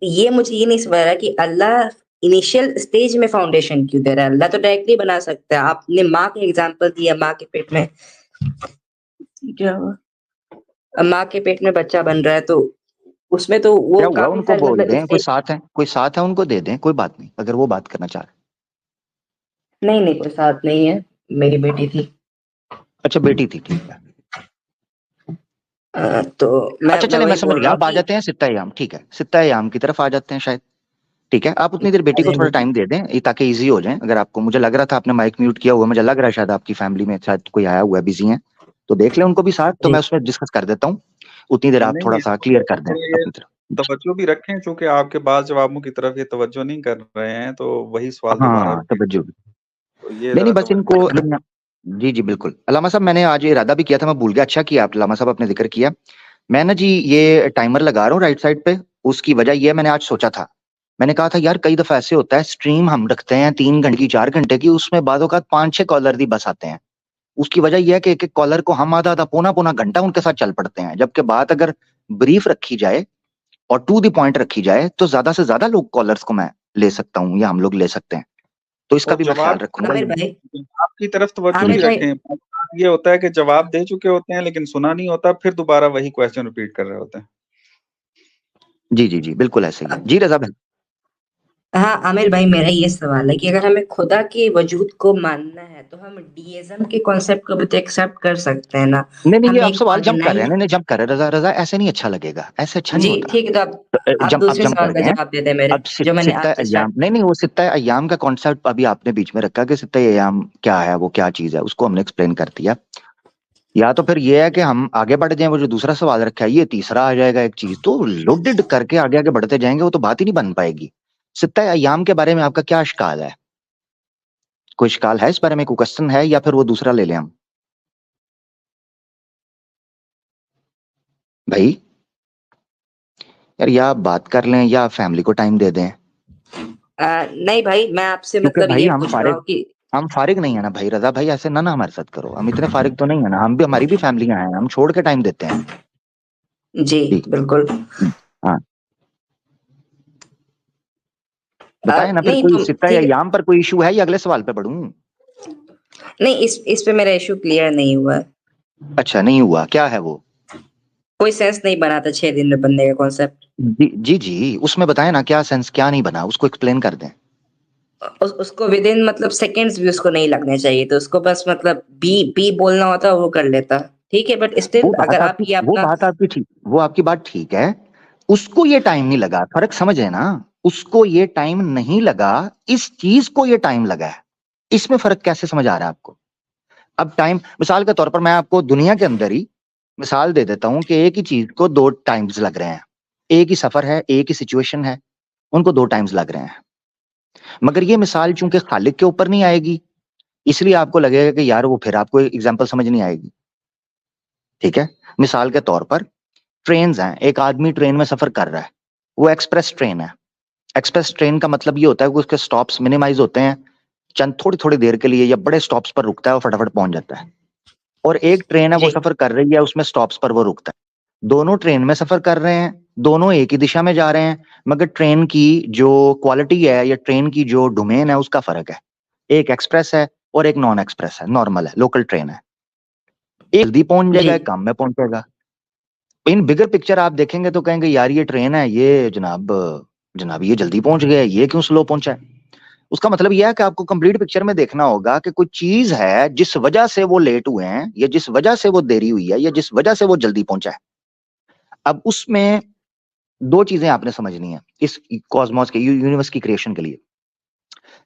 [SPEAKER 1] ये मुझे ये नहीं समझ रहा कि अल्लाह इनिशियल स्टेज में फाउंडेशन क्यों दे रहा है? अल्लाह तो डायरेक्टली बना सकता है। आपने माँ का एग्ज़ाम्पल दिया, माँ के पेट में क्या हुआ? माँ के पेट में बच्चा बन रहा है तो उसमें तो वो
[SPEAKER 2] क्या हुआ,
[SPEAKER 1] काफ़ी
[SPEAKER 2] उनको
[SPEAKER 1] सारे
[SPEAKER 2] बोल
[SPEAKER 1] मतलब
[SPEAKER 2] दें,
[SPEAKER 1] स्टेज
[SPEAKER 2] कोई साथ है उनको दे दें, कोई बात नहीं, अगर वो बात करना चाह रहे हैं।
[SPEAKER 1] नहीं, कोई साथ नहीं है, मेरी बेटी थी।
[SPEAKER 2] अच्छा बेटी थी, ठीक है।
[SPEAKER 1] तो
[SPEAKER 2] अच्छा
[SPEAKER 1] मैं
[SPEAKER 2] चले, मैं
[SPEAKER 1] वही
[SPEAKER 2] समझ
[SPEAKER 1] बोल
[SPEAKER 2] गया,
[SPEAKER 1] रहा हूँ
[SPEAKER 2] आप आ
[SPEAKER 1] कि
[SPEAKER 2] जाते हैं सित्ता अय्याम, ठीक है, सित्ता अय्याम की तरफ आ जाते हैं शायद। ठीक है, आप उतनी देर बेटी को थोड़ा टाइम दे दें ताकि इजी हो जाए। अगर आपको, मुझे लग रहा था आपने माइक म्यूट किया हुआ, मुझे लग रहा है शायद आपकी फैमिली में शायद कोई आया हुआ है, बिजी है, तो देख लें उनको भी साथ, तो
[SPEAKER 1] जी।
[SPEAKER 2] मैं उसमें डिस्कस कर देता हूँ। उतनी देर आप
[SPEAKER 3] नहीं,
[SPEAKER 2] थोड़ा
[SPEAKER 3] नहीं,
[SPEAKER 2] सा
[SPEAKER 3] तो
[SPEAKER 2] क्लियर कर दें
[SPEAKER 3] थोड़ा ये
[SPEAKER 2] अपनी तरफ।
[SPEAKER 3] तवज्जो भी रखें, चूँकि आपके बात जवाबों की तरफ ये तवज्जो नहीं कर रहे हैं, तो वही सवाल दोबारा
[SPEAKER 2] हाँ
[SPEAKER 3] रिपीट
[SPEAKER 2] तवज्जो।
[SPEAKER 3] तो ये
[SPEAKER 2] नहीं
[SPEAKER 3] ज़रा
[SPEAKER 2] बस
[SPEAKER 3] तवज्जो
[SPEAKER 2] इनको, जी जी बिल्कुल अलामा साहब, मैंने आज इरादा भी किया था, मैं भूल गया, अच्छा किया आप अलामा साहब आपने जिक्र किया। मैं ना जी ये टाइमर लगा रहा हूँ राइट साइड पे, उसकी वजह ये है, मैंने आज सोचा था, मैंने कहा था यार कई दफा ऐसे होता है स्ट्रीम हम रखते हैं 3 घंटे की 4 घंटे की, उसमें बादों का 5-6 कॉलर भी बस आते हैं। उसकी वजह यह है कि एक एक कॉलर को हम आधा आधा पौना पौना घंटा उनके साथ चल पड़ते हैं, जबकि बात अगर ब्रीफ रखी जाए और टू द पॉइंट रखी जाए तो ज्यादा से ज्यादा लोग कॉलर्स को मैं ले सकता हूँ या हम लोग ले सकते हैं, तो इसका
[SPEAKER 3] और
[SPEAKER 2] भी मैं ख्याल
[SPEAKER 3] जवाब
[SPEAKER 2] रखूंगा।
[SPEAKER 3] जवाब की तरफ तवज्जो भी
[SPEAKER 1] आमिर भाई
[SPEAKER 3] रखें। बात ये होता है कि जवाब दे चुके होते हैं लेकिन सुना नहीं होता, फिर दोबारा वही क्वेश्चन रिपीट कर रहे होते हैं।
[SPEAKER 2] जी जी जी बिल्कुल ऐसे ही है जी रजा भाई।
[SPEAKER 1] हाँ, आमिर भाई मेरा ये सवाल है कि अगर हमें खुदा के वजूद को मानना है तो हम डीइज्म के कॉन्सेप्ट को भी तो एक्सेप्ट कर सकते हैं ना।
[SPEAKER 2] नहीं नहीं, ये
[SPEAKER 1] हम
[SPEAKER 2] आप
[SPEAKER 1] एक
[SPEAKER 2] सवाल जंप कर रहे हैं,
[SPEAKER 1] ऑर्गेनाइज
[SPEAKER 2] नहीं नहीं जंप कर रहे हैं, रजा रजा ऐसे नहीं अच्छा लगेगा, ऐसे अच्छा नहीं
[SPEAKER 1] जी
[SPEAKER 2] होता।
[SPEAKER 1] ठीक है, तो आप
[SPEAKER 2] जंप, आप
[SPEAKER 1] दूसरे
[SPEAKER 2] जंप
[SPEAKER 1] सवाल
[SPEAKER 2] कर
[SPEAKER 1] का
[SPEAKER 2] गए हैं।
[SPEAKER 1] जवाब दे दें मेरे
[SPEAKER 2] अब
[SPEAKER 1] जो मैंने
[SPEAKER 2] सित्ता
[SPEAKER 1] आपसे
[SPEAKER 2] अय्याम,
[SPEAKER 1] स्टार्ट
[SPEAKER 2] नहीं नहीं, वो सित्ता अय्याम का कॉन्सेप्ट अभी आपने बीच में रखा कि सित्ता अय्याम क्या है, वो क्या चीज है, उसको हमने एक्सप्लेन कर दिया। या तो फिर ये है कि हम आगे बढ़ जाएं, वो जो दूसरा सवाल रखा है ये तीसरा आ जाएगा, एक चीज तो लोडेड करके आगे आगे बढ़ते जाएंगे, वो तो बात ही नहीं बन पाएगी। सित्ता अय्याम के बारे में आपका क्या इश्काल है, कोई इश्काल है इस बारे में, कोई क्वेश्चन है, या फिर वो दूसरा ले लें हम भाई? यार या आप बात कर लें या फैमिली को टाइम दे दें,
[SPEAKER 1] नहीं भाई मैं आपसे
[SPEAKER 2] क्योंकि
[SPEAKER 1] मतलब
[SPEAKER 2] भाई
[SPEAKER 1] ये पूछ रहा हूँ कि
[SPEAKER 2] हम फारिग नहीं है ना भाई, रजा भाई ऐसे ना हमारे साथ करो, हम इतने फारिग तो नहीं है ना, हम भी, हमारी भी फैमिलियां हैं, हम छोड़ के टाइम देते हैं
[SPEAKER 1] जी
[SPEAKER 2] जी।
[SPEAKER 1] बिल्कुल।
[SPEAKER 2] हाँ बताएं ना, फिर
[SPEAKER 1] नहीं
[SPEAKER 2] कोई
[SPEAKER 1] तो
[SPEAKER 2] सित्ता या
[SPEAKER 1] ठीक है,
[SPEAKER 2] याम पर कोई इशू है या अगले सवाल पे बढ़ूं?
[SPEAKER 1] नहीं इस पे मेरा इशू क्लियर नहीं हुआ है।
[SPEAKER 2] अच्छा नहीं हुआ, क्या है वो?
[SPEAKER 1] कोई सेंस नहीं बना था 6 दिन में बनने का कॉन्सेप्ट।
[SPEAKER 2] जी जी जी, उसमें बताएं ना क्या सेंस, क्या नहीं बना, उसको एक्सप्लेन कर दें।
[SPEAKER 1] उसको विद इन मतलब सेकंड्स भी उसको नहीं लगने चाहिए, तो उसको बस मतलब बी बी बोलना होता वो कर लेता। ठीक है, बट स्टिल अगर आप ये
[SPEAKER 2] वो
[SPEAKER 1] अपना
[SPEAKER 2] बात आपकी ठीक, वो आपकी बात ठीक है, उसको ये टाइम नहीं लगा, फर्क समझे ना, उसको ये टाइम नहीं लगा, इस चीज को ये टाइम लगा है, इसमें फर्क कैसे समझ आ रहा है आपको? अब टाइम, मिसाल के तौर पर मैं आपको दुनिया के अंदर ही मिसाल दे देता हूं कि एक ही चीज को 2 टाइम्स लग रहे हैं, एक ही सफर है, एक ही सिचुएशन है, उनको 2 टाइम्स लग रहे हैं, मगर ये मिसाल चूंकि खालिक के ऊपर नहीं आएगी, इसलिए आपको लगेगा कि यार वो, फिर आपको एग्जाम्पल समझ नहीं आएगी। ठीक है, मिसाल के तौर पर ट्रेन हैं, एक आदमी ट्रेन में सफर कर रहा है, वो एक्सप्रेस ट्रेन है, एक्सप्रेस ट्रेन का मतलब ये होता है कि उसके स्टॉप्स मिनिमाइज होते हैं, चंद थोड़ी थोड़ी देर के लिए या बड़े स्टॉप्स पर रुकता है और फटाफट पहुंच जाता है। और एक ट्रेन है वो
[SPEAKER 1] जी
[SPEAKER 2] सफर कर रही है, उसमें स्टॉप्स पर वो रुकता है, दोनों ट्रेन में सफर कर रहे हैं, दोनों एक ही दिशा में जा रहे हैं, मगर ट्रेन की जो क्वालिटी है या ट्रेन की जो डोमेन है उसका फर्क है, एक एक्सप्रेस है और एक नॉन एक्सप्रेस है, नॉर्मल है, लोकल ट्रेन है, एक जल्दी पहुंच
[SPEAKER 1] जी
[SPEAKER 2] जाएगा, एक काम में पहुंचेगा। इन बिगर पिक्चर आप देखेंगे तो कहेंगे यार ये ट्रेन है, ये जनाब ये जल्दी पहुंच गया, ये क्यों स्लो पहुंचा है। उसका मतलब यह है कि आपको कंप्लीट पिक्चर में देखना होगा कि कोई चीज है जिस वजह से वो लेट हुए हैं, या जिस वजह से वो देरी हुई है, या जिस वजह से वो जल्दी पहुंचा है। अब उसमें दो चीजें आपने समझनी है इस कॉस्मोस के, यूनिवर्स की क्रिएशन के लिए।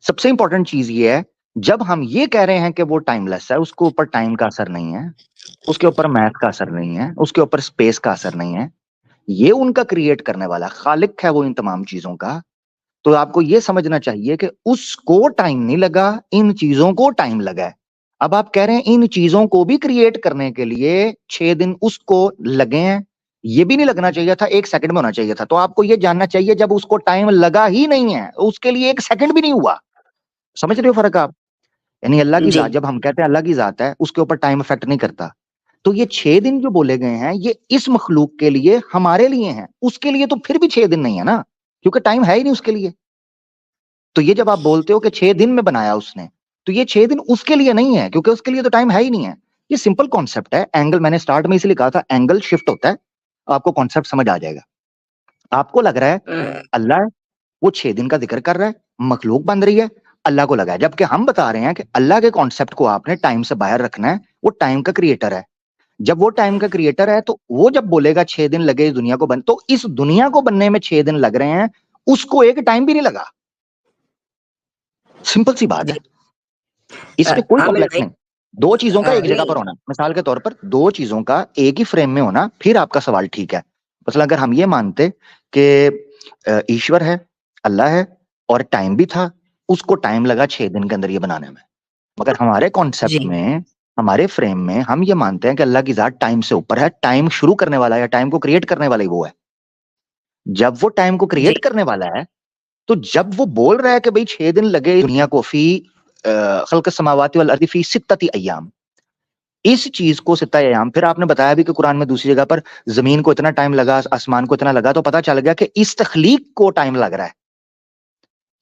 [SPEAKER 2] सबसे इंपॉर्टेंट चीज ये है, जब हम ये कह रहे हैं कि वो टाइमलेस है, उसके ऊपर टाइम का असर नहीं है, उसके ऊपर मैथ का असर नहीं है, उसके ऊपर स्पेस का असर नहीं है, ये उनका क्रिएट करने वाला खालिक है वो इन तमाम चीजों का। तो आपको ये समझना चाहिए कि उसको टाइम नहीं लगा, इन चीजों को टाइम लगा है। अब आप कह रहे हैं इन चीजों को भी क्रिएट करने के लिए 6 दिन उसको लगे हैं, ये भी नहीं लगना चाहिए था, 1 सेकंड में होना चाहिए था। तो आपको ये जानना चाहिए जब उसको टाइम लगा ही नहीं है, उसके लिए 1 सेकंड भी नहीं हुआ। समझ रहे हो फर्क आप? यानी अल्लाह की
[SPEAKER 1] जी
[SPEAKER 2] जात, जब हम कहते हैं अल्लाह की जात है, उसके ऊपर टाइम इफेक्ट नहीं करता। तो ये 6 दिन जो बोले गए हैं, ये इस मखलूक के लिए, हमारे लिए हैं। उसके लिए तो फिर भी 6 दिन नहीं है ना, क्योंकि टाइम है ही नहीं उसके लिए। तो ये जब आप बोलते हो कि 6 दिन में बनाया उसने, तो ये 6 दिन उसके लिए नहीं है, क्योंकि उसके लिए तो टाइम है ही नहीं है। ये सिंपल कॉन्सेप्ट है। एंगल मैंने स्टार्ट में इसलिए कहा था, एंगल शिफ्ट होता है, आपको कॉन्सेप्ट समझ आ जाएगा। आपको लग रहा है अल्लाह है, वो 6 दिन का जिक्र कर रहा है, मखलूक बन रही है, अल्लाह को लगा है। जबकि हम बता रहे हैं कि अल्लाह के कॉन्सेप्ट को आपने टाइम से बाहर रखना है। वो टाइम का क्रिएटर है। जब वो टाइम का क्रिएटर है, तो वो जब बोलेगा 6 दिन लगे इस दुनिया को बन, तो इस दुनिया को बनने में 6 दिन लग रहे हैं, उसको एक टाइम भी नहीं लगा। सिंपल सी बात है, इसमें कोई
[SPEAKER 1] आमिर
[SPEAKER 2] कॉम्प्लेक्स
[SPEAKER 1] भाई,
[SPEAKER 2] नहीं। दो चीजों का एक जगह
[SPEAKER 1] नहीं
[SPEAKER 2] पर होना, मिसाल के तौर पर दो चीजों का एक ही फ्रेम में होना, फिर आपका सवाल ठीक है। मतलब अगर हम ये मानते कि ईश्वर है, अल्लाह है, और टाइम भी था, उसको टाइम लगा 6 दिन के अंदर ये बनाने में। मगर हमारे कॉन्सेप्ट
[SPEAKER 1] जी
[SPEAKER 2] में, हमारे फ्रेम में हम ये मानते हैं कि अल्लाह की जात टाइम से ऊपर है, टाइम शुरू करने वाला या टाइम को क्रिएट करने वाला ही वो है। जब वो टाइम को क्रिएट
[SPEAKER 1] जी
[SPEAKER 2] करने वाला है, तो जब वो बोल रहा है कि भाई 6 दिन लगे दुनिया को फी खल्क समावाति वल अर्दी फी सित्तति अय्याम, इस चीज को सित्ता अय्याम, फिर आपने बताया भी कि कुरान में दूसरी जगह पर जमीन को इतना टाइम लगा, आसमान को इतना लगा, तो पता चल गया कि इस तखलीक को टाइम लग रहा है,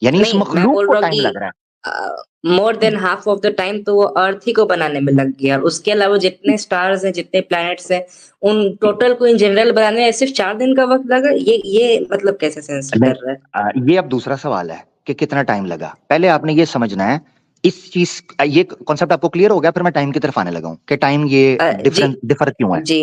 [SPEAKER 2] यानी इस
[SPEAKER 1] नहीं, मैं
[SPEAKER 2] मखलूक
[SPEAKER 1] बोल
[SPEAKER 2] को
[SPEAKER 1] रहा हूँ
[SPEAKER 2] टाइम लग
[SPEAKER 1] कि
[SPEAKER 2] रहा है।
[SPEAKER 1] More than half of the time तो वो अर्थ ही को बनाने में लग गया, और उसके अलावा जितने स्टार्स हैं, जितने प्लैनेट्स हैं, उन टोटल को इन जनरल बनाने में सिर्फ 4 दिन का वक्त लगा। ये मतलब कैसे सेंस
[SPEAKER 2] नहीं,
[SPEAKER 1] कर रहा है?
[SPEAKER 2] ये अब दूसरा सवाल है कि कितना टाइम लगा। पहले आपने ये समझना है, इस चीज ये कॉन्सेप्ट आपको क्लियर हो गया, फिर मैं टाइम की तरफ आने लगा हूं कि टाइम ये
[SPEAKER 1] जी
[SPEAKER 2] डिफर क्यों है।
[SPEAKER 1] जी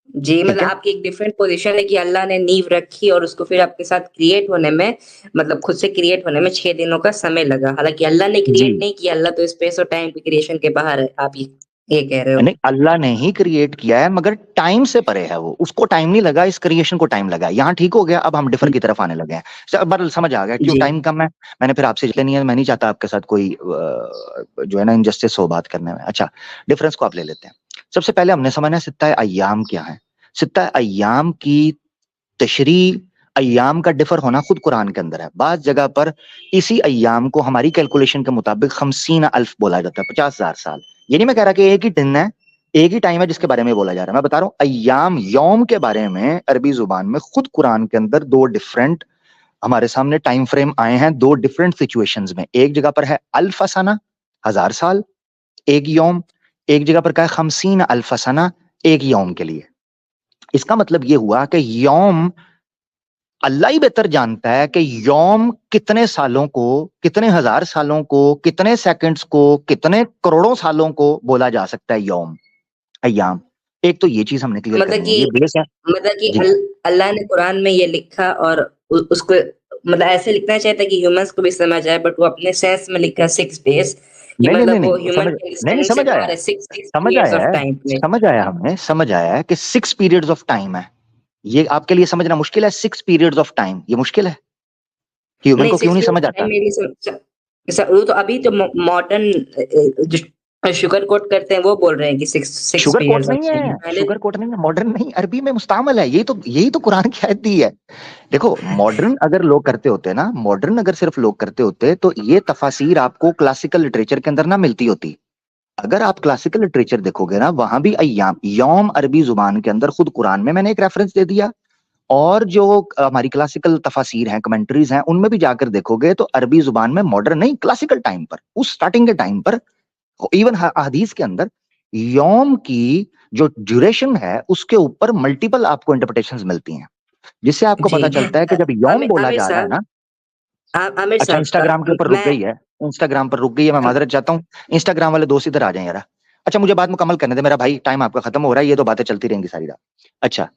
[SPEAKER 1] जी,
[SPEAKER 2] ठीक
[SPEAKER 1] मतलब
[SPEAKER 2] है,
[SPEAKER 1] आपकी एक डिफरेंट पोजीशन है कि अल्लाह ने नींव रखी और उसको फिर आपके साथ क्रिएट होने में, मतलब खुद से क्रिएट होने में 6 दिनों का समय लगा। हालांकि अल्लाह ने
[SPEAKER 2] जी।
[SPEAKER 1] क्रिएट नहीं किया, अल्लाह तो स्पेस और टाइम की क्रिएशन के बाहर है। आप ये कह रहे हो?
[SPEAKER 2] नहीं, अल्लाह ने ही क्रिएट किया है, मगर टाइम से परे है वो, उसको टाइम नहीं लगा, इस क्रिएशन को टाइम लगा। यहाँ ठीक हो गया। अब हम डिफर की तरफ आने लगे हैं, बदल समझ आ गया क्यों
[SPEAKER 1] जी
[SPEAKER 2] टाइम कम है। मैंने फिर आपसे नहीं है, मैं नहीं चाहता आपके साथ कोई जो है ना इनजस्टिस हो बात करने में। अच्छा, डिफरेंस को आप ले लेते हैं। सबसे पहले हमने समझना है सित्ता अय्याम क्या है। सित्ता अय्याम की तशरी, अय्याम का डिफर होना खुद कुरान के अंदर है। बाज जगह पर इसी अय्याम को हमारी कैलकुलेशन के मुताबिक 50,000 बोला जाता है, 50,000 साल। ये नहीं मैं कह रहा कि एक ही दिन है, एक ही टाइम है जिसके बारे में बोला जा रहा है। मैं बता रहा हूं अय्याम, यौम के बारे में अरबी जुबान में खुद कुरान के अंदर दो डिफरेंट हमारे सामने टाइम फ्रेम आए हैं, दो डिफरेंट सिचुएशंस में। एक जगह पर है अल्फसना, 1000 साल, एक यौम। एक जगह पर कहा है 50,000 एक यौम के लिए। इसका मतलब यह हुआ कि यौम, अल्लाह ही बेहतर जानता है कि यौम कितने सालों को, कितने हजार सालों को, कितने सेकंड्स को, कितने करोड़ों सालों को बोला जा सकता है यौम, अय्याम। एक तो ये चीज हमने क्लियर
[SPEAKER 1] मतलब
[SPEAKER 2] करनी है, ये
[SPEAKER 1] कि
[SPEAKER 2] बेस है।
[SPEAKER 1] मतलब कि
[SPEAKER 2] जी,
[SPEAKER 1] अल्लाह ने कुरान में ये लिखा और उसको मतलब ऐसे लिखना चाहता है कि ह्यूमंस को भी समझ आए, बट वो अपने सेंस में लिखा 6 डेज, कि
[SPEAKER 2] नहीं नहीं नहीं
[SPEAKER 1] मतलब वो
[SPEAKER 2] नहीं,
[SPEAKER 1] ह्यूमन
[SPEAKER 2] समझ
[SPEAKER 1] के
[SPEAKER 2] नहीं नहीं,
[SPEAKER 1] अंडरस्टैंडिंग से
[SPEAKER 2] समझ आया
[SPEAKER 1] बाहर
[SPEAKER 2] है,
[SPEAKER 1] है। 6
[SPEAKER 2] समझ
[SPEAKER 1] पीरियड्स
[SPEAKER 2] आया
[SPEAKER 1] ऑफ
[SPEAKER 2] है,
[SPEAKER 1] टाइम में।
[SPEAKER 2] समझ आया, हमें समझ आया है कि 6 पीरियड्स ऑफ टाइम है। ये आपके लिए समझना मुश्किल है? 6 पीरियड्स ऑफ टाइम ये मुश्किल है कि ह्यूमन
[SPEAKER 1] नहीं,
[SPEAKER 2] को क्यों
[SPEAKER 1] 6
[SPEAKER 2] नहीं
[SPEAKER 1] पीरियड्स
[SPEAKER 2] समझ
[SPEAKER 1] ऑफ
[SPEAKER 2] आता?
[SPEAKER 1] टाइम मेरी वो तो अभी तो मॉडर्न जो शुगर कोट करते हैं वो बोल रहे हैं कि 6
[SPEAKER 2] शुगर कोट
[SPEAKER 1] पीरियड्स ऑफ
[SPEAKER 2] नहीं
[SPEAKER 1] टाइम
[SPEAKER 2] है,
[SPEAKER 1] पहले।
[SPEAKER 2] शुगर कोट नहीं है, मॉडर्न नहीं, अरबी में मुस्तामल है। यही तो कुरान की आयत दी है। देखो, मॉडर्न अगर लोग करते होते ना, मॉडर्न अगर सिर्फ लोग करते होते, तो ये तफासीर आपको क्लासिकल लिटरेचर के अंदर ना मिलती होती। अगर आप क्लासिकल लिटरेचर देखोगे ना, वहां भी अय्याम, यौम अरबी जुबान के अंदर खुद कुरान में मैंने एक रेफरेंस दे दिया, और जो हमारी क्लासिकल तफासीर हैं, कमेंट्रीज हैं, उनमें भी जाकर देखोगे तो अरबी जुबान में मॉडर्न नहीं, क्लासिकल टाइम पर, उस स्टार्टिंग के टाइम पर, इवन हदीस के अंदर यौम की जो ड्यूरेशन है उसके ऊपर मल्टीपल आपको इंटरप्रिटेशंस मिलती हैं, जिससे आपको
[SPEAKER 1] जी
[SPEAKER 2] पता चलता है कि जब यौम बोला
[SPEAKER 1] आमिर
[SPEAKER 2] जा रहा है
[SPEAKER 1] साहब,
[SPEAKER 2] ना।
[SPEAKER 1] आमिर
[SPEAKER 2] अच्छा,
[SPEAKER 1] साहब,
[SPEAKER 2] इंस्टाग्राम के ऊपर रुक
[SPEAKER 1] मैं
[SPEAKER 2] गई है, इंस्टाग्राम पर रुक गई है, मैं माजरत चाहता हूँ। इंस्टाग्राम वाले दोस्त इधर आ जाएं यार। अच्छा, मुझे बात मुकम्मल करने दे मेरा भाई, टाइम आपका खत्म हो रहा है, ये तो बातें चलती रहेंगी सारी रात। अच्छा,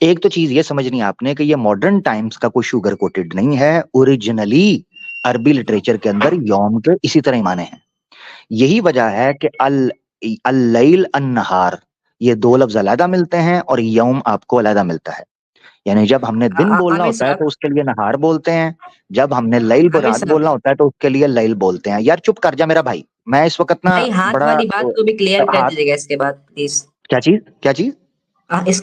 [SPEAKER 2] एक तो चीज ये समझनी है आपने कि ये मॉडर्न टाइम्स का कोई शुगर कोटेड नहीं है। ओरिजिनली अरबी लिटरेचर के अंदर यौम के इसी तरह ही माने हैं। यही वजह है कि अल-लैल अन-नहार, ये दो लफ्ज अलहदा मिलते हैं और यौम आपको अलहदा मिलता है। यानी जब हमने दिन बोलना
[SPEAKER 1] आमिर
[SPEAKER 2] होता है तो
[SPEAKER 1] साहब,
[SPEAKER 2] उसके लिए नहार बोलते हैं, जब हमने लैल
[SPEAKER 1] आमिर
[SPEAKER 2] रात
[SPEAKER 1] साहब,
[SPEAKER 2] बोलना होता है तो उसके लिए लैल बोलते हैं। यार चुप कर जा मेरा भाई, मैं इस वक्त ना
[SPEAKER 1] भाई हाथ
[SPEAKER 2] बड़ा
[SPEAKER 1] वाली बात को भी क्लियर कर
[SPEAKER 2] हाथ।
[SPEAKER 1] दीजिएगा इसके बाद प्लीज।
[SPEAKER 2] क्या चीज, क्या चीज?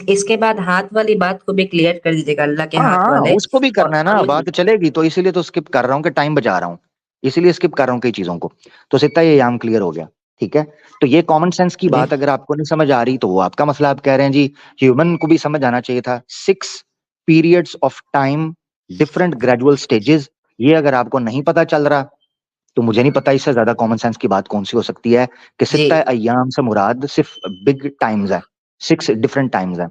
[SPEAKER 1] इसके बाद हाथ वाली बात को भी क्लियर कर दीजिएगा, अल्लाह के
[SPEAKER 2] हाँ
[SPEAKER 1] हाथ
[SPEAKER 2] हाँ,
[SPEAKER 1] वाले।
[SPEAKER 2] उसको भी करना है
[SPEAKER 1] और
[SPEAKER 2] ना,
[SPEAKER 1] मुझे
[SPEAKER 2] बात चलेगी तो इसीलिए तो स्किप कर रहा हूँ कि टाइम बचा रहा हूँ, इसीलिए स्किप कर रहा हूँ कई चीजों को। तो सित्ता ये याम क्लियर हो गया, ठीक है। तो ये कॉमन सेंस की
[SPEAKER 1] जी
[SPEAKER 2] बात अगर आपको नहीं समझ आ रही तो वो आपका मसला, आप कह रहे हैं जी ह्यूमन को भी समझ आना चाहिए था। 6 periods of time, different gradual stages, ये अगर आपको नहीं पता चल रहा तो मुझे नहीं पता इससे ज्यादा कॉमन सेंस की बात कौन सी हो सकती है कि
[SPEAKER 1] जी
[SPEAKER 2] सित्ता अय्याम से मुराद सिर्फ बिग टाइम्स है, 6 डिफरेंट टाइम्स है।